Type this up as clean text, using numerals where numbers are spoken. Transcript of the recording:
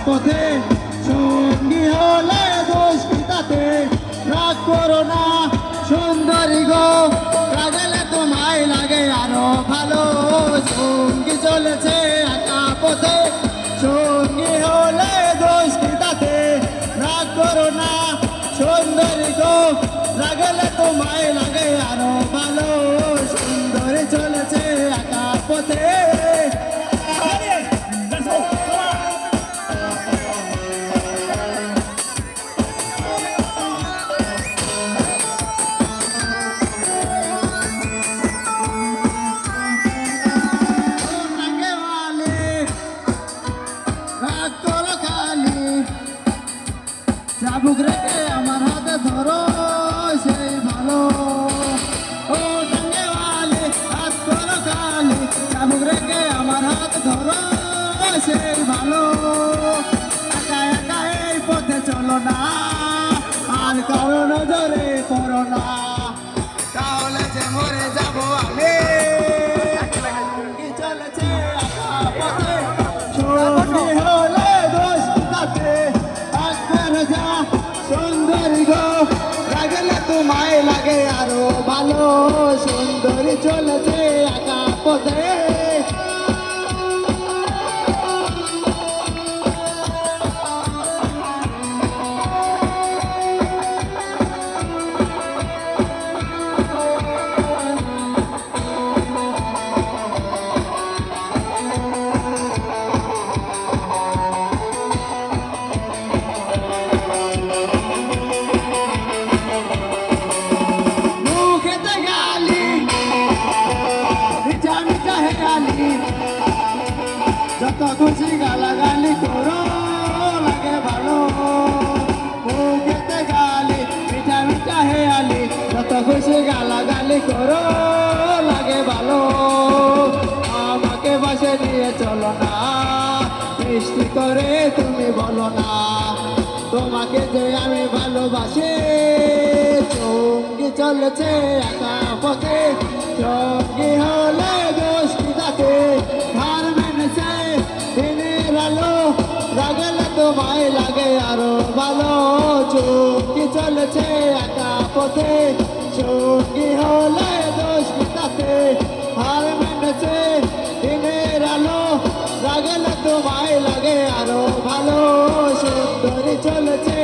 পথে সঙ্গী হলে দোষ কি তাতে রাগ করো না সুন্দরী গো রাগলে তোমায় লাগে আরো ভালো সঙ্গী চলেছে একা পথে সঙ্গী হলে দোষ কি তাতে রাগ করো না সুন্দরী গো রাগলে তোমায় লাগে আরো ভালো সুন্দরী চলেছে একা পথে চাবুক রেখে আমার হাতে ধরো সেই ভালো ও টাঙ্গেওয়ালি হাত করো খালি চাবুক রেখে আমার হাত ধরো সেই ভালো একা একা এই পথে চলো না আর কারো নজরে পড়ো না তাহলে যে মরে যাবো আমি চলেছে একা পথে সঙ্গী হলে দোষ তাতে সুন্দরী গো রাগলে তোমায় লাগে আরো ভালো সুন্দরী চলেছে একা পথে যত খুশি গালাগালি করো লাগে ভালো মুখেতে গালি মিঠা মিঠা হেয়ালি যত খুশি গালাগালি করো লাগে ভালো আমাকে বাসে নিয়ে চলো না মিষ্টি করে তুমি বলো না তোমাকে যে আমি ভালোবাসি সঙ্গী চলেছে একা পথে সঙ্গী হলে দোষ কি তাতে হার মেনেছে দিনের আলো রাগলে তোমায় লাগে আরো ভালো সঙ্গী চলেছে একা পথে সঙ্গী হলে দোষ কি তাতে হার মেনেছে দিনের আলো রাগলে তোমায় লাগে আরো ভালো সুন্দরী চলেছে